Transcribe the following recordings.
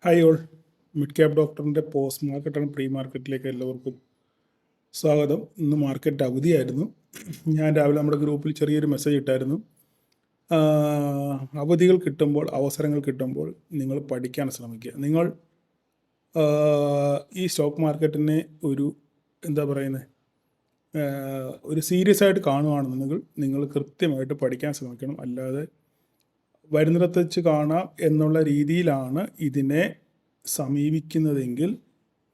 Hi all, mid cap ഡോക്ടറിൻ്റെ post market and pre മാർക്കറ്റിലേക്ക് എല്ലാവർക്കും സ്വാഗതം. ഇന്ന് മാർക്കറ്റ് അവധിയായിരുന്നു. ഞാൻ രാവിലെ നമ്മുടെ ഗ്രൂപ്പിൽ ചെറിയൊരു മെസ്സേജ് ഇട്ടായിരുന്നു. അവധികൾ കിട്ടുമ്പോൾ, അവസരങ്ങൾ കിട്ടുമ്പോൾ നിങ്ങൾ പഠിക്കാൻ ശ്രമിക്കുക. നിങ്ങൾ ഈ സ്റ്റോക്ക് മാർക്കറ്റിനെ ഒരു എന്താ പറയുന്നത് ഒരു സീരിയസ് ആയിട്ട് കാണുകയാണെന്നുണ്ടെങ്കിൽ നിങ്ങൾ കൃത്യമായിട്ട് പഠിക്കാൻ ശ്രമിക്കണം. അല്ലാതെ വരുന്നിടത്ത് വെച്ച് കാണാം എന്നുള്ള രീതിയിലാണ് ഇതിനെ സമീപിക്കുന്നതെങ്കിൽ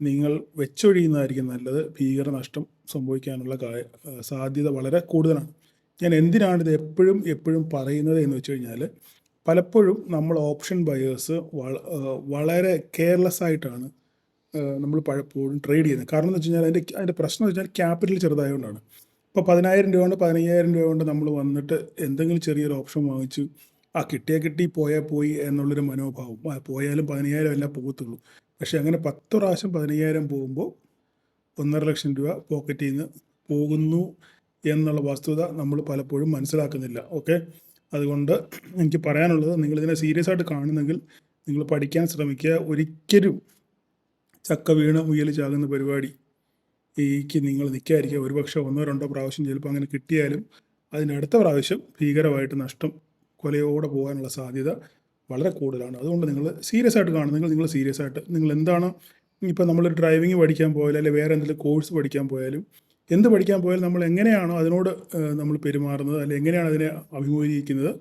നിങ്ങൾ വെച്ചൊഴിയുന്നതായിരിക്കും നല്ലത്. ഭീകരനഷ്ടം സംഭവിക്കാനുള്ള സാധ്യത വളരെ കൂടുതലാണ്. ഞാൻ എന്തിനാണ് ഇത് എപ്പോഴും പറയുന്നത് എന്ന് വെച്ച് കഴിഞ്ഞാൽ, പലപ്പോഴും നമ്മൾ ഓപ്ഷൻ ബയേഴ്സ് വളരെ കെയർലെസ് ആയിട്ടാണ് നമ്മൾ പലപ്പോഴും ട്രേഡ് ചെയ്യുന്നത്. കാരണം എന്ന് വെച്ച് കഴിഞ്ഞാൽ അതിൻ്റെ പ്രശ്നം എന്ന് വെച്ചാൽ ക്യാപിറ്റൽ ചെറുതായതുകൊണ്ടാണ്. ഇപ്പോൾ 10,000 രൂപ കൊണ്ട് 15,000 രൂപ കൊണ്ട് നമ്മൾ വന്നിട്ട് എന്തെങ്കിലും ചെറിയൊരു ഓപ്ഷൻ വാങ്ങിച്ചു, കിട്ടി പോയാൽ പോയി എന്നുള്ളൊരു മനോഭാവം. പോയാലും 15,000 അല്ല പോകത്തുള്ളൂ. പക്ഷേ അങ്ങനെ 10 പ്രാവശ്യം 15,000 പോകുമ്പോൾ 1.5 ലക്ഷം രൂപ പോക്കറ്റിൽ നിന്ന് പോകുന്നു എന്നുള്ള വസ്തുത നമ്മൾ പലപ്പോഴും മനസ്സിലാക്കുന്നില്ല. ഓക്കെ, അതുകൊണ്ട് എനിക്ക് പറയാനുള്ളത്, നിങ്ങളിതിനെ സീരിയസ് ആയിട്ട് കാണുന്നെങ്കിൽ നിങ്ങൾ പഠിക്കാൻ ശ്രമിക്കുക. ഒരിക്കലും ചക്ക വീണ് മുയൽ ചാകുന്ന പരിപാടി നിങ്ങൾ നിൽക്കാതിരിക്കുക. ഒരുപക്ഷെ 1-2 പ്രാവശ്യം ചിലപ്പോൾ അങ്ങനെ കിട്ടിയാലും അതിനടുത്ത പ്രാവശ്യം ഭീകരമായിട്ട് നഷ്ടം കൊലയോടെ പോകാനുള്ള സാധ്യത വളരെ കൂടുതലാണ്. അതുകൊണ്ട് നിങ്ങൾ സീരിയസ് ആയിട്ട് കാണുന്നെങ്കിൽ നിങ്ങൾ സീരിയസ് ആയിട്ട് നിങ്ങൾ എന്താണ്, ഇപ്പോൾ നമ്മൾ ഡ്രൈവിംഗ് പഠിക്കാൻ പോയാലും അല്ലെങ്കിൽ വേറെ എന്തെങ്കിലും കോഴ്സ് പഠിക്കാൻ പോയാലും, എന്ത് പഠിക്കാൻ പോയാലും നമ്മൾ എങ്ങനെയാണോ അതിനോട് നമ്മൾ പെരുമാറുന്നത്, അല്ലെങ്കിൽ എങ്ങനെയാണ് അതിനെ അഭിമുഖീകരിക്കുന്നത്,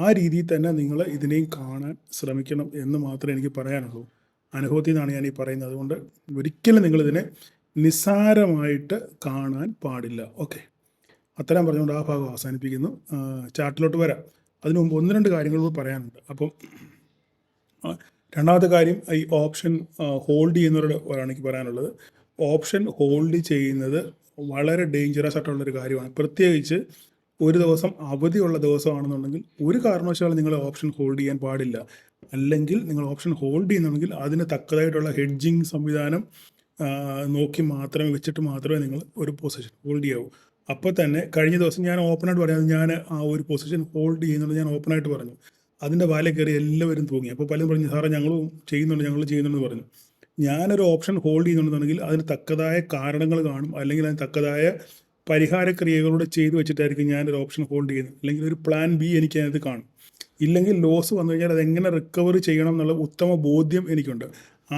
ആ രീതിയിൽ തന്നെ നിങ്ങൾ ഇതിനെയും കാണാൻ ശ്രമിക്കണം എന്ന് മാത്രമേ എനിക്ക് പറയാനുള്ളൂ. അനുഭവത്തിൽ നിന്നാണ് ഞാൻ ഈ പറയുന്നത്. അതുകൊണ്ട് ഒരിക്കലും നിങ്ങളിതിനെ നിസ്സാരമായിട്ട് കാണാൻ പാടില്ല. ഓക്കെ, അത്തരം പറഞ്ഞുകൊണ്ട് ആ ഭാഗം അവസാനിപ്പിക്കുന്നു. ചാർട്ടിലോട്ട് വരാം. അതിനു മുമ്പ് 1-2 കാര്യങ്ങൾ പറയാനുണ്ട്. അപ്പം രണ്ടാമത്തെ കാര്യം, ഈ ഓപ്ഷൻ ഹോൾഡ് ചെയ്യുന്നവരോടാണ് എനിക്ക് പറയാനുള്ളത്. ഓപ്ഷൻ ഹോൾഡ് ചെയ്യുന്നത് വളരെ ഡേഞ്ചറസ് ആയിട്ടുള്ളൊരു കാര്യമാണ്. പ്രത്യേകിച്ച് ഒരു ദിവസം അവധിയുള്ള ദിവസമാണെന്നുണ്ടെങ്കിൽ ഒരു കാരണവശാലും നിങ്ങൾ ഓപ്ഷൻ ഹോൾഡ് ചെയ്യാൻ പാടില്ല. അല്ലെങ്കിൽ നിങ്ങൾ ഓപ്ഷൻ ഹോൾഡ് ചെയ്യുന്നുണ്ടെങ്കിൽ അതിന് തക്കതായിട്ടുള്ള ഹെഡ്ജിങ് സംവിധാനം വെച്ചിട്ട് മാത്രമേ നിങ്ങൾ ഒരു പൊസിഷൻ ഹോൾഡ് ചെയ്യാവൂ. അപ്പോൾ തന്നെ കഴിഞ്ഞ ദിവസം ഞാൻ ഓപ്പണായിട്ട് പറയാം, ഞാൻ ആ ഒരു പൊസിഷൻ ഹോൾഡ് ചെയ്യുന്നുണ്ട്, ഞാൻ ഓപ്പണായിട്ട് പറഞ്ഞു. അതിൻ്റെ വാല കയറി എല്ലാവരും തൂങ്ങി. അപ്പോൾ പലരും പറഞ്ഞു, സാറേ ഞങ്ങൾ ചെയ്യുന്നുണ്ടെന്ന് പറഞ്ഞു. ഞാനൊരു ഓപ്ഷൻ ഹോൾഡ് ചെയ്യുന്നുണ്ടെന്നുണ്ടെങ്കിൽ അതിന് തക്കതായ കാരണങ്ങൾ കാണും, അല്ലെങ്കിൽ അതിന് തക്കതായ പരിഹാരക്രിയകളോട് ചെയ്തു വെച്ചിട്ടായിരിക്കും ഞാനൊരു ഓപ്ഷൻ ഹോൾഡ് ചെയ്യുന്നത്. അല്ലെങ്കിൽ ഒരു പ്ലാൻ ബി എനിക്ക് അതിനകത്ത് കാണും. ഇല്ലെങ്കിൽ ലോസ് വന്നു കഴിഞ്ഞാൽ അതെങ്ങനെ റിക്കവർ ചെയ്യണം എന്നുള്ള ഉത്തമ ബോധ്യം എനിക്കുണ്ട്.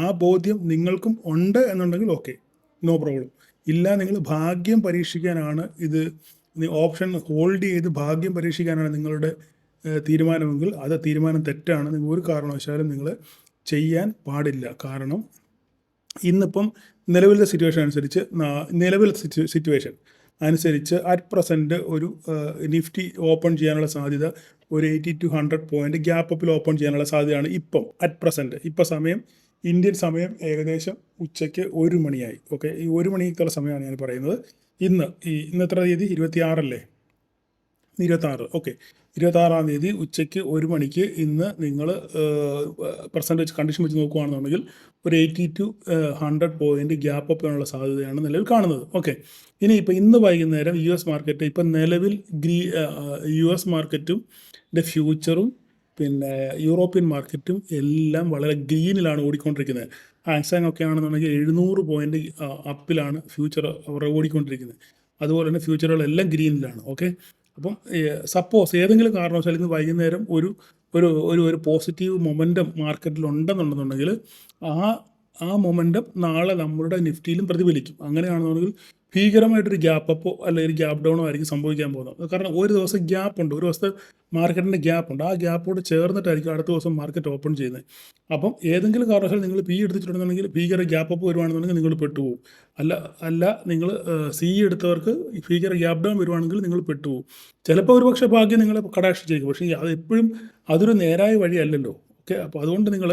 ആ ബോധ്യം നിങ്ങൾക്കും ഉണ്ട് എന്നുണ്ടെങ്കിൽ ഓക്കെ, നോ പ്രോബ്ലം. ഇല്ല, നിങ്ങൾ ഭാഗ്യം പരീക്ഷിക്കാനാണ് ഇത്, ഓപ്ഷൻ ഹോൾഡ് ചെയ്ത് ഭാഗ്യം പരീക്ഷിക്കാനാണ് നിങ്ങളുടെ തീരുമാനമെങ്കിൽ അത് തീരുമാനം തെറ്റാണ്. നിങ്ങൾ ഒരു കാരണവശാലും നിങ്ങൾ ചെയ്യാൻ പാടില്ല. കാരണം ഇന്നിപ്പം നിലവിലത്തെ സിറ്റുവേഷൻ അനുസരിച്ച് അറ്റ് പ്രസൻറ്റ് ഒരു നിഫ്റ്റി ഓപ്പൺ ചെയ്യാനുള്ള സാധ്യത ഒരു 80 to 100 പോയിൻ്റ് ഗ്യാപ്പ് അപ്പിൽ ഓപ്പൺ ചെയ്യാനുള്ള സാധ്യതയാണ് ഇപ്പം അറ്റ് പ്രസൻറ്റ്. ഇപ്പം സമയം ഇന്ത്യൻ സമയം ഏകദേശം ഉച്ചയ്ക്ക് 1 മണിയായി. ഓക്കെ, ഈ 1 മണിക്കുള്ള സമയമാണ് ഞാൻ പറയുന്നത്. ഇന്നത്ര തീയതി 26 അല്ലേ? 26. ഓക്കെ, 26-ാം തീയതി ഉച്ചയ്ക്ക് 1 മണിക്ക് ഇന്ന് നിങ്ങൾ പെർസെൻറ്റേജ് കണ്ടീഷൻ വെച്ച് നോക്കുകയാണെന്നുണ്ടെങ്കിൽ ഒരു 80 to 100 പോയിൻ്റ് ഗ്യാപ്പ് അപ്പ് ചെയ്യാനുള്ള സാധ്യതയാണ് നിലവിൽ കാണുന്നത്. ഓക്കെ, ഇനിയിപ്പോൾ ഇന്ന് വൈകുന്നേരം US മാർക്കറ്റ്, ഇപ്പം നിലവിൽ US മാർക്കറ്റും ഫ്യൂച്ചറും പിന്നെ യൂറോപ്യൻ മാർക്കറ്റും എല്ലാം വളരെ ഗ്രീനിലാണ് ഓടിക്കൊണ്ടിരിക്കുന്നത്. ഹാങ്സാങ് ഒക്കെ ആണെന്നുണ്ടെങ്കിൽ 700 പോയിൻ്റ് അപ്പിലാണ് ഫ്യൂച്ചർ അവർ ഓടിക്കൊണ്ടിരിക്കുന്നത്. അതുപോലെ തന്നെ ഫ്യൂച്ചറുകളെല്ലാം ഗ്രീനിലാണ്. ഓക്കെ, അപ്പം സപ്പോസ് ഏതെങ്കിലും കാരണവശാൽ ഇന്ന് വൈകുന്നേരം ഒരു ഒരു ഒരു പോസിറ്റീവ് മൊമെൻറ്റം മാർക്കറ്റിൽ ഉണ്ടെന്നുണ്ടെന്നുണ്ടെങ്കിൽ ആ മൊമെൻറ്റം നാളെ നമ്മളുടെ നിഫ്റ്റിയിലും പ്രതിഫലിക്കും. അങ്ങനെയാണെന്നുണ്ടെങ്കിൽ ഭീകരമായിട്ടൊരു ഗ്യാപ്പ് അപ്പോ അല്ലെങ്കിൽ ഗ്യാപ്പ് ഡൗണോ ആയിരിക്കും സംഭവിക്കാൻ പോകുന്നത്. കാരണം ഒരു ദിവസം ഗ്യാപ്പുണ്ട്, ഒരു ദിവസത്തെ മാർക്കറ്റിൻ്റെ ഗ്യാപ്പുണ്ട്. ആ ഗ്യാപ്പോട് ചേർന്നിട്ടായിരിക്കും അടുത്ത ദിവസം മാർക്കറ്റ് ഓപ്പൺ ചെയ്യുന്നത്. അപ്പം ഏതെങ്കിലും കാരണവശാൽ നിങ്ങൾ പി എടുത്തിട്ടുണ്ടെന്നുണ്ടെങ്കിൽ ഭീകര ഗ്യാപ്പ് അപ്പ് വരുവാണെന്നുണ്ടെങ്കിൽ നിങ്ങൾ പെട്ടുപോകും. അല്ല നിങ്ങൾ സി എടുത്തവർക്ക് ഭീകര ഗ്യാപ്പ് ഡൗൺ വരുവാണെങ്കിൽ നിങ്ങൾ പെട്ടുപോകും. ചിലപ്പോൾ ഒരു പക്ഷേ ഭാഗ്യം നിങ്ങളെ കടാക്ഷിച്ചേക്കും. പക്ഷേ അത് എപ്പോഴും അതൊരു നേരായ വഴിയല്ലല്ലോ. ഓക്കെ, അപ്പോൾ അതുകൊണ്ട് നിങ്ങൾ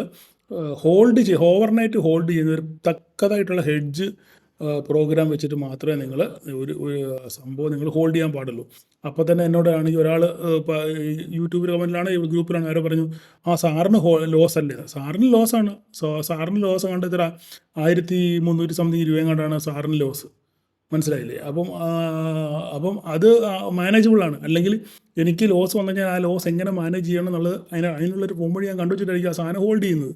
ഓവർനൈറ്റ് ഹോൾഡ് ചെയ്യുന്ന ഒരു തക്കതായിട്ടുള്ള ഹെഡ്ജ് പ്രോഗ്രാം വെച്ചിട്ട് മാത്രമേ നിങ്ങൾ ഒരു സംഭവം നിങ്ങൾ ഹോൾഡ് ചെയ്യാൻ പാടുള്ളൂ. അപ്പോൾ തന്നെ എന്നോടാണെങ്കിൽ ഒരാൾ യൂട്യൂബിൽ കമൻറ്റിലാണ്, ഗ്രൂപ്പിലാണ് ആരോ പറഞ്ഞു, സാറിന് ലോസ് അല്ലേ? സാറിന് ലോസാണ്. സാറിന് ലോസ് കണ്ട് ഇത്ര 1,300 സംതിങ് രൂപയും കണ്ടാണ് സാറിന് ലോസ്. മനസ്സിലായില്ലേ? അപ്പം അത് മാനേജബിളാണ്. അല്ലെങ്കിൽ എനിക്ക് ലോസ് വന്നു കഴിഞ്ഞാൽ ആ ലോസ് എങ്ങനെ മാനേജ് ചെയ്യണം എന്നുള്ളത് അതിനുള്ളൊരു പോംവഴി ഞാൻ കണ്ടുവച്ചിട്ടായിരിക്കും ആ സാധനം ഹോൾഡ് ചെയ്യുന്നത്.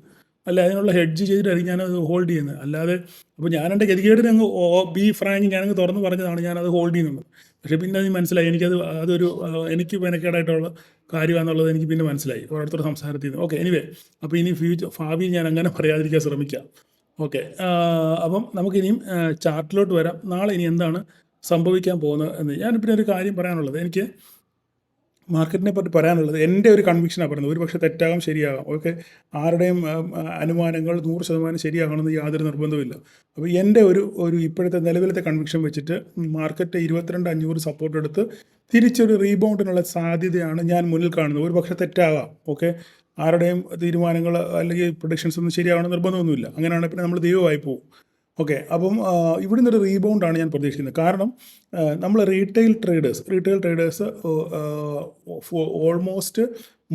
അല്ല അതിനുള്ള ഹെഡ്ജ് ചെയ്തിട്ടായിരിക്കും ഞാനത് ഹോൾഡ് ചെയ്യുന്നത്. അല്ലാതെ അപ്പോൾ ഞാൻ എൻ്റെ ഗതികേടിന് അങ്ങ് ബി ഫ്രാങ്ക് ഞാനങ്ങ് തുറന്ന് പറഞ്ഞതാണ് ഞാനത് ഹോൾഡ് ചെയ്യുന്നുണ്ട്. പക്ഷേ പിന്നെ അത് മനസ്സിലായി എനിക്കത് അതൊരു എനിക്ക് മെനക്കേടായിട്ടുള്ള കാര്യമാണെന്നുള്ളത് എനിക്ക് പിന്നെ മനസ്സിലായി ഓരോരുത്തരുടെ സംസാരത്തിൽ നിന്ന്. ഓക്കെ, എനിവേ, അപ്പോൾ ഇനി ഭാവിയിൽ ഞാൻ അങ്ങനെ പറയാതിരിക്കാൻ ശ്രമിക്കാം. ഓക്കെ, അപ്പം നമുക്കിനിയും ചാർട്ടിലോട്ട് വരാം. നാളെ ഇനി എന്താണ് സംഭവിക്കാൻ പോകുന്നത് എന്ന് ഞാനിപ്പോൾ ഒരു കാര്യം പറയാനുള്ളത്, എനിക്ക് മാർക്കറ്റിനെ പറ്റി പറയാനുള്ളത് എൻ്റെ ഒരു കൺവിക്ഷനാണ് പറയുന്നത്. ഒരു പക്ഷേ തെറ്റാകാം, ശരിയാകാം. ഓക്കെ, ആരുടെയും അനുമാനങ്ങൾ 100% ശരിയാകണമെന്ന് യാതൊരു നിർബന്ധമില്ല. അപ്പോൾ എൻ്റെ ഒരു ഇപ്പോഴത്തെ നിലവിലത്തെ കൺവിക്ഷൻ വെച്ചിട്ട് മാർക്കറ്റ് 22,500 സപ്പോർട്ട് എടുത്ത് തിരിച്ചൊരു റീബൗണ്ടിനുള്ള സാധ്യതയാണ് ഞാൻ മുന്നിൽ കാണുന്നത്. ഒരു പക്ഷേ തെറ്റാകാം. ഓക്കെ, ആരുടെയും തീരുമാനങ്ങൾ അല്ലെങ്കിൽ പ്രൊഡിക്ഷൻസ് ഒന്നും ശരിയാവണമെന്ന് നിർബന്ധമൊന്നുമില്ല. അങ്ങനെയാണെങ്കിൽ പിന്നെ നമ്മൾ ദൈവമായി പോകും. ഓക്കെ, അപ്പം ഇവിടെ നിന്നൊരു റീബൗണ്ടാണ് ഞാൻ പ്രതീക്ഷിക്കുന്നത്. കാരണം നമ്മൾ retail traders almost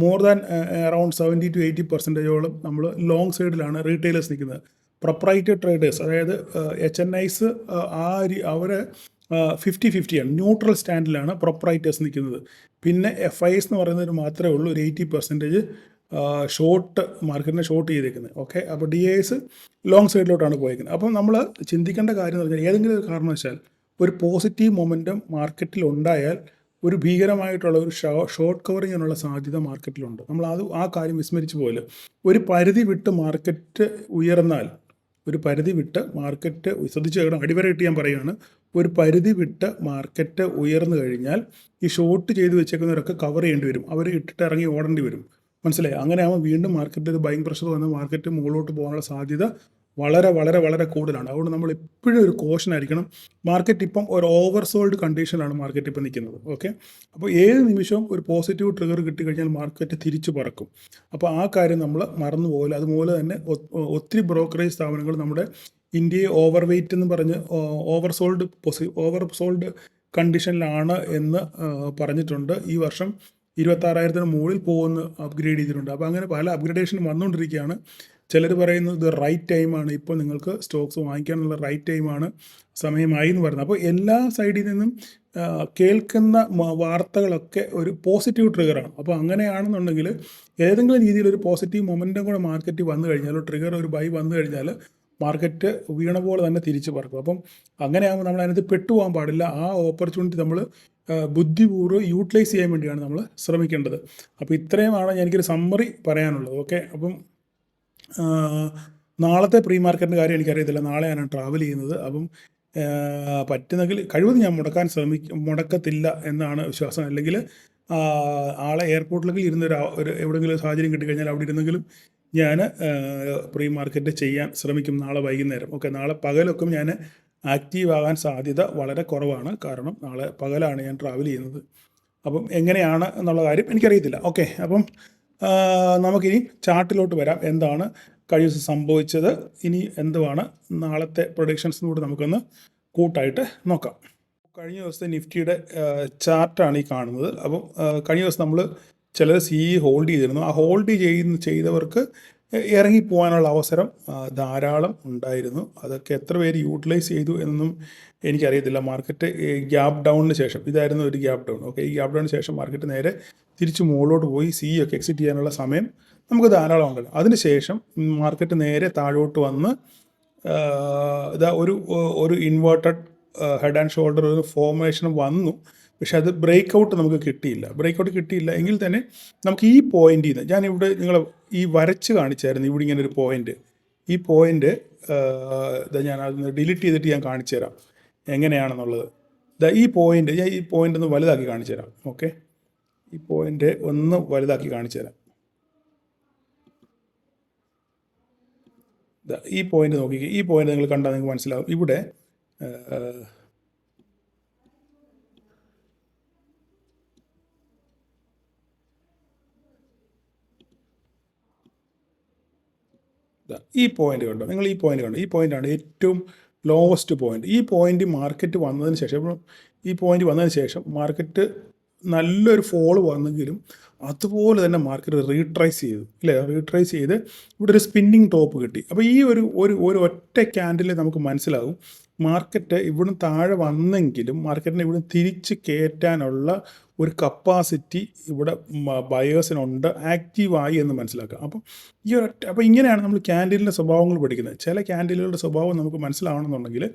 more than around 70-80% നമ്മൾ ലോങ് സൈഡിലാണ് റീറ്റെയിലേഴ്സ് നിൽക്കുന്നത്. പ്രൊപ്രൈറ്ററി ട്രേഡേഴ്സ്, അതായത് HNIs, അവരെ 50-50 ന്യൂട്രൽ സ്റ്റാൻഡിലാണ് പ്രൊപ്രൈറ്റേഴ്സ് നിൽക്കുന്നത്. പിന്നെ FIs എന്ന് പറയുന്നതിന് മാത്രമേ ഉള്ളൂ ഒരു 80% ഷോർട്ട് മാർക്കറ്റിനെ ഷോർട്ട് ചെയ്തേക്കുന്നത്. ഓക്കെ, അപ്പോൾ DIs ലോങ് സൈഡിലോട്ടാണ് പോയേക്കുന്നത്. അപ്പം നമ്മൾ ചിന്തിക്കേണ്ട കാര്യം എന്ന് പറഞ്ഞാൽ ഏതെങ്കിലും ഒരു കാരണവശാൽ ഒരു പോസിറ്റീവ് മൊമെൻറ്റം മാർക്കറ്റിൽ ഉണ്ടായാൽ ഒരു ഭീകരമായിട്ടുള്ള ഒരു ഷോർട്ട് കവറിങ്ങിനുള്ള സാധ്യത മാർക്കറ്റിലുണ്ട്. നമ്മൾ ആ കാര്യം വിസ്മരിച്ചു പോലും. ഒരു പരിധി വിട്ട് മാർക്കറ്റ് ഉയർന്നാൽ, ഒരു പരിധി വിട്ട് മാർക്കറ്റ് ശ്രദ്ധിച്ച് കേൾക്കണം, അടിവരയിട്ട് ഞാൻ പറയുകയാണ്, ഒരു പരിധി വിട്ട് മാർക്കറ്റ് ഉയർന്നു കഴിഞ്ഞാൽ ഈ ഷോർട്ട് ചെയ്ത് വെച്ചേക്കുന്നവരൊക്കെ കവർ ചെയ്യേണ്ടി വരും. അവർ ഇട്ടിട്ട് ഇറങ്ങി ഓടേണ്ടി വരും. മനസ്സിലായി? അങ്ങനെ ആകുമ്പോൾ വീണ്ടും മാർക്കറ്റിൽ ഒരു ബൈങ് പ്രഷർ വന്ന് മാർക്കറ്റ് മുകളിലോട്ട് പോകാനുള്ള സാധ്യത വളരെ വളരെ വളരെ കൂടുതലാണ്. അതുകൊണ്ട് നമ്മൾ എപ്പോഴും ഒരു കോഷൻ ആയിരിക്കണം. മാർക്കറ്റ് ഇപ്പം ഒരു ഓവർ സോൾഡ് കണ്ടീഷനിലാണ് മാർക്കറ്റ് ഇപ്പം നിൽക്കുന്നത്. ഓക്കെ, അപ്പോൾ ഏത് നിമിഷവും ഒരു പോസിറ്റീവ് ട്രിഗർ കിട്ടിക്കഴിഞ്ഞാൽ മാർക്കറ്റ് തിരിച്ചു പറക്കും. അപ്പോൾ ആ കാര്യം നമ്മൾ മറന്നു പോകില്ല. അതുപോലെ തന്നെ ഒത്തിരി ബ്രോക്കറേജ് സ്ഥാപനങ്ങൾ നമ്മുടെ ഇന്ത്യയെ ഓവർ വെയ്റ്റ് എന്ന് പറഞ്ഞ് ഓവർ സോൾഡ് കണ്ടീഷനിലാണ് എന്ന് പറഞ്ഞിട്ടുണ്ട്. ഈ വർഷം 26,000 മുകളിൽ പോകുന്ന അപ്ഗ്രേഡ് ചെയ്തിട്ടുണ്ട്. അപ്പോൾ അങ്ങനെ പല അപ്ഗ്രഡേഷനും വന്നുകൊണ്ടിരിക്കുകയാണ്. ചിലർ പറയുന്നത് ഇത് റൈറ്റ് ടൈമാണ്, ഇപ്പോൾ നിങ്ങൾക്ക് സ്റ്റോക്സ് വാങ്ങിക്കാനുള്ള റൈറ്റ് ടൈമാണ്, സമയമായി എന്ന് പറയുന്നത്. അപ്പോൾ എല്ലാ സൈഡിൽ നിന്നും കേൾക്കുന്ന വാർത്തകളൊക്കെ ഒരു പോസിറ്റീവ് ട്രിഗറാണ്. അപ്പോൾ അങ്ങനെയാണെന്നുണ്ടെങ്കിൽ ഏതെങ്കിലും രീതിയിലൊരു പോസിറ്റീവ് മൊമെൻറ്റം കൂടെ മാർക്കറ്റ് വന്നു കഴിഞ്ഞാൽ, ട്രിഗർ ഒരു ബൈ വന്നു കഴിഞ്ഞാൽ മാർക്കറ്റ് വീണ പോലെ തന്നെ തിരിച്ച് പറക്കും. അപ്പം അങ്ങനെയാകുമ്പോൾ നമ്മൾ അതിനകത്ത് പെട്ടുപോകാൻ പാടില്ല. ആ ഓപ്പർച്യൂണിറ്റി നമ്മൾ ബുദ്ധിപൂർവ്വം യൂട്ടിലൈസ് ചെയ്യാൻ വേണ്ടിയാണ് നമ്മൾ ശ്രമിക്കേണ്ടത്. അപ്പോൾ ഇത്രയുമാണ് എനിക്കൊരു സമ്മറി പറയാനുള്ളത്. ഓക്കെ, അപ്പം നാളത്തെ പ്രീ മാർക്കറ്റിൻ്റെ കാര്യം എനിക്കറിയത്തില്ല. നാളെയാണ് ട്രാവൽ ചെയ്യുന്നത്. അപ്പം പറ്റുന്നെങ്കിൽ കഴിവതും ഞാൻ മുടക്കത്തില്ല എന്നാണ് വിശ്വാസം. അല്ലെങ്കിൽ ആളെ എയർപോർട്ടിലേക്ക് ഇരുന്ന് ഒരു എവിടെയെങ്കിലും സാഹചര്യം കിട്ടിക്കഴിഞ്ഞാൽ അവിടെ ഇരുന്നെങ്കിലും ഞാൻ പ്രീ മാർക്കറ്റ് ചെയ്യാൻ ശ്രമിക്കും നാളെ വൈകുന്നേരം. ഓക്കെ, നാളെ പകലൊക്കെ ഞാൻ ആക്റ്റീവ് ആകാൻ സാധ്യത വളരെ കുറവാണ്. കാരണം നാളെ പകലാണ് ഞാൻ ട്രാവൽ ചെയ്യുന്നത്. അപ്പം എങ്ങനെയാണ് എന്നുള്ള കാര്യം എനിക്കറിയത്തില്ല. ഓക്കെ, അപ്പം നമുക്കിനി ചാർട്ടിലോട്ട് വരാം. എന്താണ് കഴിഞ്ഞ ദിവസം സംഭവിച്ചത്, ഇനി എന്തുവാണ് നാളത്തെ പ്രൊഡിക്ഷൻസും കൂടി നമുക്കൊന്ന് കൂട്ടായിട്ട് നോക്കാം. കഴിഞ്ഞ ദിവസത്തെ നിഫ്റ്റിയുടെ ചാർട്ടാണ് ഈ കാണുന്നത്. അപ്പം കഴിഞ്ഞ ദിവസം നമ്മൾ ചിലർ ഹോൾഡ് ചെയ്തിരുന്നു. ആ ഹോൾഡ് ചെയ്തവർക്ക് ഇറങ്ങിപ്പോകാനുള്ള അവസരം ധാരാളം ഉണ്ടായിരുന്നു. അതൊക്കെ എത്ര പേര് യൂട്ടിലൈസ് ചെയ്തു എന്നൊന്നും എനിക്കറിയത്തില്ല. മാർക്കറ്റ് ഗ്യാപ്പ് ഡൗണിന് ശേഷം, ഇതായിരുന്നു ഒരു ഗ്യാപ്പ് ഡൗൺ. ഓക്കെ, ഈ ഗ്യാപ്പ് ഡൗണിന് ശേഷം മാർക്കറ്റ് നേരെ തിരിച്ച് മുകളിലോട്ട് പോയി ഒക്കെ എക്സിറ്റ് ചെയ്യാനുള്ള സമയം നമുക്ക് ധാരാളം ഉണ്ടല്ലോ. അതിനുശേഷം മാർക്കറ്റ് നേരെ താഴോട്ട് വന്ന് ഇതാ ഒരു ഇൻവേർട്ടഡ് ഹെഡ് ആൻഡ് ഷോൾഡർ ഒരു ഫോർമേഷൻ വന്നു. പക്ഷെ അത് ബ്രേക്ക് ഔട്ട് നമുക്ക് കിട്ടിയില്ല എങ്കിൽ തന്നെ നമുക്ക് ഈ പോയിന്റിൽ നിന്ന്, ഞാനിവിടെ നിങ്ങൾ ഈ വരച്ച് കാണിച്ചായിരുന്നു ഇവിടെ ഇങ്ങനെ ഒരു പോയിന്റ്. ഈ പോയിന്റ് ഞാൻ അതൊന്ന് ഡിലീറ്റ് ചെയ്തിട്ട് ഞാൻ കാണിച്ചു തരാം എങ്ങനെയാണെന്നുള്ളത്. ഈ പോയിന്റ് ഒന്ന് വലുതാക്കി കാണിച്ചു തരാം. ഓക്കെ, ഈ പോയിന്റ് ഒന്ന് വലുതാക്കി കാണിച്ചു തരാം. ഈ പോയിന്റ് നോക്കിക്കേ. ഈ പോയിന്റ് നിങ്ങൾ കണ്ടാൽ നിങ്ങൾക്ക് മനസ്സിലാവും. ഇവിടെ ഈ പോയിന്റ് കണ്ടോ നിങ്ങൾ? ഈ പോയിന്റാണ് ഏറ്റവും ലോവസ്റ്റ് പോയിന്റ്. ഈ പോയിന്റ് മാർക്കറ്റ് വന്നതിന് ശേഷം മാർക്കറ്റ് നല്ലൊരു ഫോൾ വന്നെങ്കിലും അതുപോലെ തന്നെ മാർക്കറ്റ് റീട്രേസ് ചെയ്ത് ഇവിടെ ഒരു സ്പിന്നിങ് ടോപ്പ് കിട്ടി. അപ്പോൾ ഈ ഒരു ഒറ്റ ക്യാൻഡിൽ നമുക്ക് മനസ്സിലാകും മാർക്കറ്റ് ഇവിടുന്ന് താഴെ വന്നെങ്കിലും മാർക്കറ്റിനെ ഇവിടുന്ന് തിരിച്ച് കയറ്റാനുള്ള ഒരു കപ്പാസിറ്റി ഇവിടെ ബയേഴ്സിനുണ്ട്, ആക്റ്റീവായി എന്ന് മനസ്സിലാക്കുക. അപ്പം ഈ ഒരു അപ്പോൾ ഇങ്ങനെയാണ് നമ്മൾ ക്യാൻഡിലിൻ്റെ സ്വഭാവങ്ങൾ പഠിക്കുന്നത്. ചില ക്യാൻഡിലുകളുടെ സ്വഭാവം നമുക്ക് മനസ്സിലാവണമെന്നുണ്ടെങ്കിൽ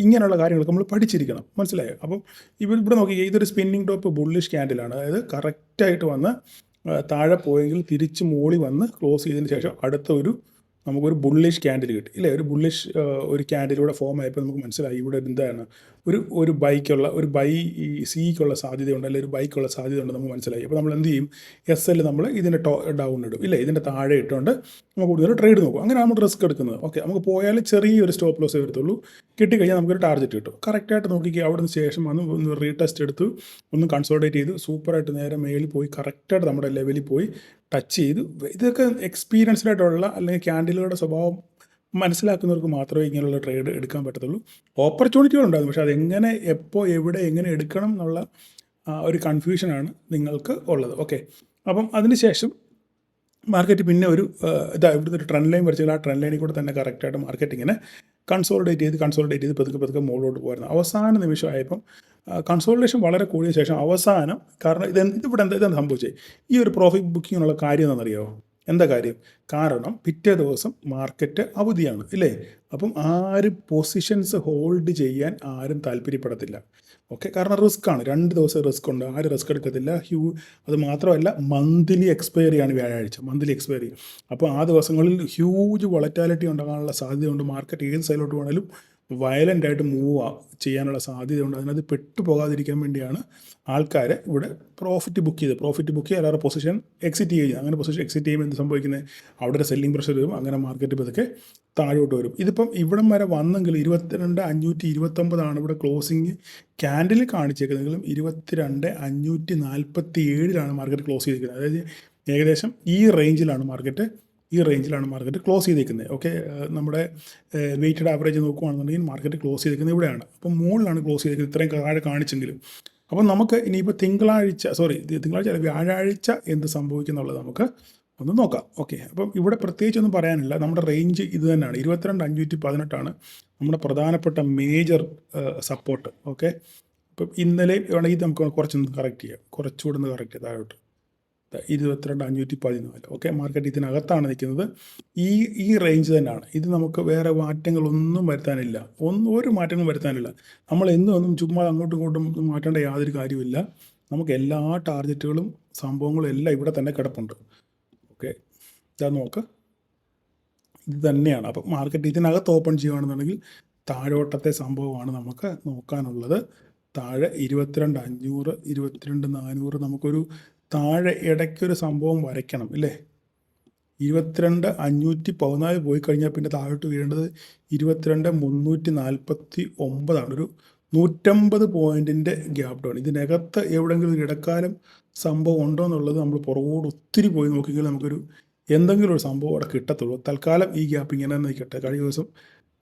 ഇങ്ങനെയുള്ള കാര്യങ്ങളൊക്കെ നമ്മൾ പഠിച്ചിരിക്കണം, മനസ്സിലായോ? അപ്പം ഇവിടെ നോക്കിക്കുക, ഇതൊരു സ്പിന്നിങ് ടോപ്പ് ബുള്ളിഷ് ക്യാൻഡിലാണ്. അതായത് കറക്റ്റായിട്ട് വന്ന് താഴെ പോയെങ്കിൽ തിരിച്ച് മോളി വന്ന് ക്ലോസ് ചെയ്തതിന് ശേഷം നമുക്കൊരു ബുള്ളിഷ് ക്യാൻഡിൽ കിട്ടി, ഇല്ലേ? ഒരു ബുള്ളിഷ് ഒരു ക്യാൻഡിലൂടെ ഫോം ആയപ്പോൾ നമുക്ക് മനസ്സിലായി ഇവിടെ എന്താണ് ഒരു ബൈ സിക്കുള്ള സാധ്യതയുണ്ട്, അല്ലെങ്കിൽ ഒരു ബൈക്കുള്ള സാധ്യതയുണ്ട് നമുക്ക് മനസ്സിലായി. അപ്പോൾ നമ്മൾ എന്ത് ചെയ്യും? SL നമ്മൾ ഇതിൻ്റെ ഡൗൺ ഇടും, ഇല്ലേ? ഇതിൻ്റെ താഴെ ഇട്ടുകൊണ്ട് നമുക്ക് കൂടുതൽ ട്രേഡ് നോക്കും. അങ്ങനെ നമ്മൾ റിസ്ക് എടുക്കുന്നത്. ഓക്കെ, നമുക്ക് പോയാൽ ചെറിയൊരു സ്റ്റോപ്പ് ലോസ് വരത്തുള്ളൂ. കിട്ടിക്കഴിഞ്ഞാൽ നമുക്കൊരു ടാർഗറ്റ് കിട്ടും. കറക്റ്റായിട്ട് നോക്കിക്കുക. അവിടെ നിന്ന് ശേഷം ഒന്ന് റീടെസ്റ്റ് എടുത്തു, ഒന്ന് കൺസോൾട്ടേറ്റ് ചെയ്തു, സൂപ്പറായിട്ട് നേരെ മേളിൽ പോയി കറക്റ്റായിട്ട് നമ്മുടെ ലെവലിൽ പോയി ടച്ച് ചെയ്തു. ഇതൊക്കെ എക്സ്പീരിയൻസ്ഡ് ആയിട്ടുള്ള അല്ലെങ്കിൽ ക്യാൻഡിലുകളുടെ സ്വഭാവം മനസ്സിലാക്കുന്നവർക്ക് മാത്രമേ ഇങ്ങനെയുള്ള ട്രേഡ് എടുക്കാൻ പറ്റത്തുള്ളൂ. ഓപ്പർച്യൂണിറ്റികളുണ്ടാകും, പക്ഷേ അതെങ്ങനെ, എപ്പോൾ, എവിടെ, എങ്ങനെ എടുക്കണം എന്നുള്ള ഒരു കൺഫ്യൂഷനാണ് നിങ്ങൾക്ക് ഉള്ളത്. ഓക്കെ, അപ്പം അതിനുശേഷം മാർക്കറ്റ് പിന്നെ ഇവിടുത്തെ ഒരു ട്രെൻഡ് ലൈൻ വരച്ചാൽ ആ ട്രെൻഡ് ലൈനിൽ കൂടെ തന്നെ കറക്റ്റായിട്ട് മാർക്കറ്റ് ഇങ്ങനെ കൺസോളിഡേറ്റ് ചെയ്ത് പതുക്കെ മുകളിലോട്ട് പോരുന്നത്. അവസാന നിമിഷമായപ്പം കൺസോളിഡേഷൻ വളരെ കൂടിയ ശേഷം അവസാനം, കാരണം ഇതെന്താ സംഭവിച്ചത്? ഈ ഒരു പ്രോഫിറ്റ് ബുക്കിങ്ങിനുള്ള കാര്യം എന്താണെന്നറിയാമോ? എന്താ കാര്യം? കാരണം പിറ്റേ ദിവസം മാർക്കറ്റ് അവധിയാണ്, ഇല്ലേ? അപ്പം പൊസിഷൻസ് ഹോൾഡ് ചെയ്യാൻ ആരും താല്പര്യപ്പെടത്തില്ല. ഓക്കെ, കാരണം റിസ്ക്കാണ്, 2 ദിവസം റിസ്ക് ഉണ്ട്, ആരും റിസ്ക് എടുക്കത്തില്ല. അത് മാത്രമല്ല, മന്ത്ലി എക്സ്പയറിയാണ് വ്യാഴാഴ്ച, മന്ത്ലി എക്സ്പയറി. അപ്പോൾ ആ ദിവസങ്ങളിൽ ഹ്യൂജ് വൊളറ്റാലിറ്റി ഉണ്ടാകാനുള്ള സാധ്യതയുണ്ട്. മാർക്കറ്റ് ഏത് സൈഡിലോട്ട് വേണമെങ്കിലും വയലൻ്റായിട്ട് മൂവ് ചെയ്യാനുള്ള സാധ്യതയുണ്ട്. അതിനകത്ത് പെട്ടുപോകാതിരിക്കാൻ വേണ്ടിയാണ് ആൾക്കാർ ഇവിടെ പ്രോഫിറ്റ് ബുക്ക് ചെയ്യുക, അല്ലാതെ പൊസിഷൻ എക്സിറ്റ് ചെയ്യുക. അങ്ങനെ പൊസിഷൻ എക്സിറ്റ് ചെയ്യുമ്പോൾ എന്ത് സംഭവിക്കുന്നത്? അവിടെ ഒരു സെല്ലിംഗ് പ്രഷർ വരും, അങ്ങനെ മാർക്കറ്റ് പതുക്കെ താഴോട്ട് വരും. ഇതിപ്പം ഇവിടം വരെ വന്നെങ്കിൽ 22,529 ഇവിടെ ക്ലോസിങ് ക്യാൻഡിൽ കാണിച്ചേക്കുന്നതെങ്കിലും 22,547 മാർക്കറ്റ് ക്ലോസ് ചെയ്തിരിക്കുന്നത്. അതായത് ഏകദേശം ഈ റേഞ്ചിലാണ് മാർക്കറ്റ് ക്ലോസ് ചെയ്തിരിക്കുന്നത്. ഓക്കെ, നമ്മുടെ വെയ്റ്റഡ് ആവറേജ് നോക്കുകയാണെന്നുണ്ടെങ്കിൽ മാർക്കറ്റ് ക്ലോസ് ചെയ്തിരിക്കുന്നത് ഇവിടെയാണ്. അപ്പം മുകളിലാണ് ക്ലോസ് ചെയ്തിരിക്കുന്നത്, ഇത്രയും താഴെ കാണിച്ചെങ്കിലും. അപ്പം നമുക്ക് ഇനിയിപ്പോൾ വ്യാഴാഴ്ച എന്ത് സംഭവിക്കുന്നുള്ളത് നമുക്ക് ഒന്ന് നോക്കാം. ഓക്കെ, അപ്പം ഇവിടെ പ്രത്യേകിച്ചൊന്നും പറയാനില്ല. നമ്മുടെ റേഞ്ച് ഇത് തന്നെയാണ്, 22,518 നമ്മുടെ പ്രധാനപ്പെട്ട മേജർ സപ്പോർട്ട്. ഓക്കെ, അപ്പം ഇന്നലെ വേണമെങ്കിൽ നമുക്ക് കുറച്ചൊന്ന് കറക്റ്റ് ചെയ്യാം, കുറച്ചുകൂടെ ഒന്ന് കറക്റ്റ് ചെയ്യാം താഴോട്ട്. 22,514. ഓക്കെ, മാർക്കറ്റ് ഇതിനകത്താണ് നിൽക്കുന്നത്. ഈ റേഞ്ച് തന്നെയാണ് ഇത്. നമുക്ക് വേറെ മാറ്റങ്ങളൊന്നും വരുത്താനില്ല, ഒരു മാറ്റങ്ങളും വരുത്താനില്ല. നമ്മൾ എന്നും ചുമ്മാ അങ്ങോട്ടും ഇങ്ങോട്ടും മാറ്റേണ്ട യാതൊരു കാര്യമില്ല. നമുക്ക് എല്ലാ ടാർഗറ്റുകളും സംഭവങ്ങളും എല്ലാം ഇവിടെ തന്നെ കിടപ്പുണ്ട്. ഓക്കെ, ഇതാ നോക്ക്, ഇത് തന്നെയാണ്. അപ്പം മാർക്കറ്റ് ഇതിനകത്ത് ഓപ്പൺ ചെയ്യുകയാണെന്നുണ്ടെങ്കിൽ താഴോട്ടത്തെ സംഭവമാണ് നമുക്ക് നോക്കാനുള്ളത്. താഴെ 22,500, 22,400 നമുക്കൊരു താഴെ ഇടയ്ക്കൊരു സംഭവം വരയ്ക്കണം, ഇല്ലേ? 22,514 പോയി കഴിഞ്ഞാൽ പിന്നെ താഴോട്ട് വീഴേണ്ടത് 22,349. ഒരു 150 പോയിൻറ്റിൻ്റെ ഗ്യാപ്പ് ഡൗൺ. ഇതിനകത്ത് എവിടെയെങ്കിലും ഒരു ഇടക്കാലം സംഭവം ഉണ്ടോ എന്നുള്ളത് നമ്മൾ പുറകോട് ഒത്തിരി പോയി നോക്കിയാൽ നമുക്കൊരു എന്തെങ്കിലും ഒരു സംഭവം അവിടെ കിട്ടത്തുള്ളൂ. തൽക്കാലം ഈ ഗ്യാപ്പ് ഇങ്ങനെ തന്നെ നിൽക്കട്ടെ. കഴിഞ്ഞ ദിവസം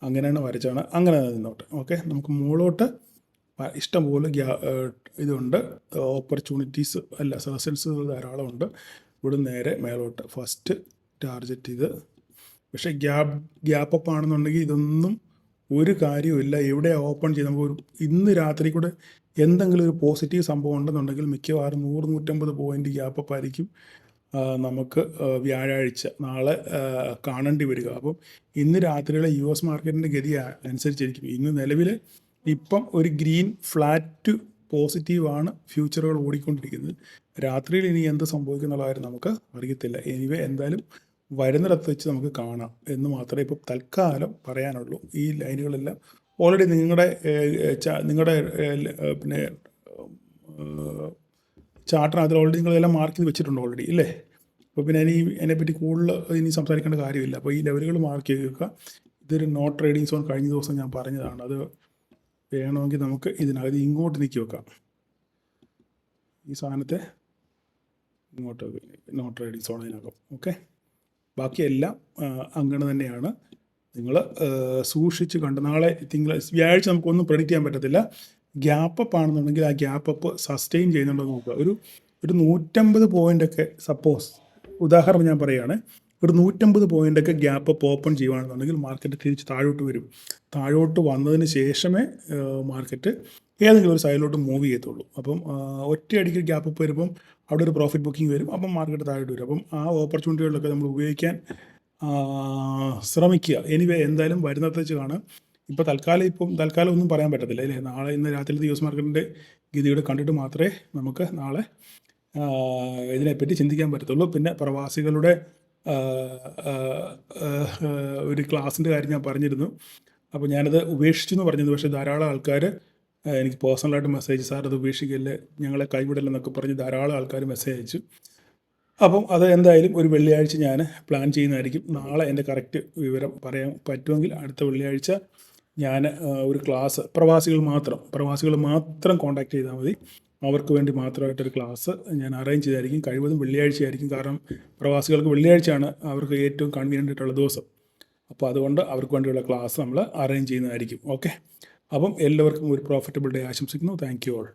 അങ്ങനെയാണ് വരച്ചാണ്, അങ്ങനെ നിന്നോട്ടെ. ഓക്കെ, നമുക്ക് മുകളിലോട്ട് ഇഷ്ടംപോലെ ഇതുണ്ട്, ഓപ്പർച്യൂണിറ്റീസ് അല്ല, സജഷൻസുകൾ ധാരാളമുണ്ട്. ഇവിടെ നേരെ മേലോട്ട് ഫസ്റ്റ് ടാർഗറ്റ് ഇത്. പക്ഷേ ഗ്യാപ്പ് അപ്പ് ആണെന്നുണ്ടെങ്കിൽ ഇതൊന്നും ഒരു കാര്യവുമില്ല. എവിടെ ഓപ്പൺ ചെയ്ത് നമുക്ക് ഇന്ന് രാത്രി കൂടെ എന്തെങ്കിലും ഒരു പോസിറ്റീവ് സംഭവം ഉണ്ടെന്നുണ്ടെങ്കിൽ മിക്കവാറും 100-150 പോയിൻ്റ് ഗ്യാപ്പ് അപ്പ് ആയിരിക്കും നമുക്ക് വ്യാഴാഴ്ച നാളെ കാണേണ്ടി വരിക. അപ്പം ഇന്ന് രാത്രിയിലെ US മാർക്കറ്റിൻ്റെ ഗതി അനുസരിച്ചിരിക്കും. ഇന്ന് നിലവിൽ ഇപ്പം ഒരു ഗ്രീൻ ഫ്ലാറ്റ് പോസിറ്റീവാണ് ഫ്യൂച്ചറുകൾ ഓടിക്കൊണ്ടിരിക്കുന്നത്. രാത്രിയിൽ ഇനി എന്ത് സംഭവിക്കുന്നുള്ള കാര്യം നമുക്ക് അറിയത്തില്ല. എനിവേ എന്തായാലും വരുന്നിടത്ത് വെച്ച് നമുക്ക് കാണാം എന്ന് മാത്രമേ ഇപ്പോൾ തൽക്കാലം പറയാനുള്ളൂ. ഈ ലൈനുകളെല്ലാം ഓൾറെഡി നിങ്ങളുടെ പിന്നെ ചാർട്ടിനകത്ത് ഓൾറെഡി നിങ്ങളെല്ലാം മാർക്ക് ചെയ്ത് വെച്ചിട്ടുണ്ട് ഓൾറെഡി, ഇല്ലേ? അപ്പോൾ പിന്നെ അതിനെപ്പറ്റി കൂടുതൽ ഇനി സംസാരിക്കേണ്ട കാര്യമില്ല. അപ്പോൾ ഈ ലെവലുകൾ മാർക്ക് ചെയ്ത് വെക്കുക. ഇതൊരു നോ ട്രേഡിംഗ് സോൺ കഴിഞ്ഞ ദിവസം ഞാൻ പറഞ്ഞതാണ്. അത് വേണമെങ്കിൽ നമുക്ക് ഇതിനകത്ത് ഇങ്ങോട്ട് നീക്കി വെക്കാം. ഈ സാധനത്തെ ഇങ്ങോട്ട് നോ ട്രേഡിംഗ് സോൺ അതിനകം. ഓക്കെ, ബാക്കിയെല്ലാം അങ്ങനെ തന്നെയാണ്. നിങ്ങൾ സൂക്ഷിച്ച് കണ്ട് നാളെ വ്യാഴാഴ്ച നമുക്കൊന്നും പ്രെഡിക്റ്റ് ചെയ്യാൻ പറ്റത്തില്ല. ഗ്യാപ്പ് അപ്പ് ആണെന്നുണ്ടെങ്കിൽ ആ ഗ്യാപ്പ് അപ്പ് സസ്റ്റെയിൻ ചെയ്യുന്നുണ്ടോ നോക്കുക. ഒരു 150 പോയിൻ്റൊക്കെ സപ്പോസ് ഉദാഹരണം ഞാൻ പറയുകയാണ്, ഒരു 150 പോയിൻ്റൊക്കെ ഗ്യാപ്പ് അപ്പ് ഓപ്പൺ ചെയ്യുകയാണെന്നുണ്ടെങ്കിൽ മാർക്കറ്റ് തിരിച്ച് താഴോട്ട് വരും. താഴോട്ട് വന്നതിന് ശേഷമേ മാർക്കറ്റ് ഏതെങ്കിലും ഒരു സൈഡിലോട്ട് മൂവ് ചെയ്യത്തുള്ളൂ. അപ്പം ഒറ്റയടിക്ക് ഗ്യാപ്പ് അപ്പ് വരുമ്പം അവിടെ ഒരു പ്രോഫിറ്റ് ബുക്കിംഗ് വരും, അപ്പം മാർക്കറ്റ് താഴോട്ട് വരും. അപ്പം ആ ഓപ്പർച്യൂണിറ്റികളിലൊക്കെ നമ്മൾ ഉപയോഗിക്കാൻ ശ്രമിക്കുക. എനിവേ എന്തായാലും വരുന്നത് വെച്ച് കാണാം. ഇപ്പോൾ തൽക്കാലം ഒന്നും പറയാൻ പറ്റത്തില്ല അല്ലേ. നാളെ ഇന്ന് രാത്രിയിലത്തെ യു എസ് മാർക്കറ്റിൻ്റെ ഗതിയുടെ കണ്ടിട്ട് മാത്രമേ നമുക്ക് നാളെ ഇതിനെപ്പറ്റി ചിന്തിക്കാൻ പറ്റത്തുള്ളൂ. പിന്നെ പ്രവാസികളുടെ ഒരു ക്ലാസ്സിൻ്റെ കാര്യം ഞാൻ പറഞ്ഞിരുന്നു. അപ്പോൾ ഞാനത് ഉപേക്ഷിച്ചു എന്ന് പറഞ്ഞത്, പക്ഷേ ധാരാളം ആൾക്കാർ എനിക്ക് പേഴ്സണലായിട്ട് മെസ്സേജ്, സാർ അത് ഉപേക്ഷിക്കല്ലേ, ഞങ്ങളെ കൈവിടലെന്നൊക്കെ പറഞ്ഞ് ധാരാളം ആൾക്കാർ മെസ്സേജ് അയച്ചു. അപ്പം അത് എന്തായാലും ഒരു വെള്ളിയാഴ്ച ഞാൻ പ്ലാൻ ചെയ്യുന്നതായിരിക്കും. നാളെ എൻ്റെ കറക്റ്റ് വിവരം പറയാൻ പറ്റുമെങ്കിൽ അടുത്ത വെള്ളിയാഴ്ച ഞാൻ ഒരു ക്ലാസ് പ്രവാസികൾ മാത്രം കോൺടാക്റ്റ് ചെയ്താൽ മതി. അവർക്ക് വേണ്ടി മാത്രമായിട്ടൊരു ക്ലാസ് ഞാൻ അറേഞ്ച് ചെയ്തായിരിക്കും. കഴിവതും വെള്ളിയാഴ്ചയായിരിക്കും. കാരണം പ്രവാസികൾക്ക് വെള്ളിയാഴ്ചയാണ് അവർക്ക് ഏറ്റവും കൺവീനിയൻ്റ് ആയിട്ടുള്ള ദിവസം. അപ്പോൾ അതുകൊണ്ട് അവർക്ക് വേണ്ടിയുള്ള ക്ലാസ് നമ്മൾ അറേഞ്ച് ചെയ്യുന്നതായിരിക്കും. ഓക്കെ, അപ്പം എല്ലാവർക്കും ഒരു പ്രോഫിറ്റബിൾ ഡേ ആശംസിക്കുന്നു. Thank you all.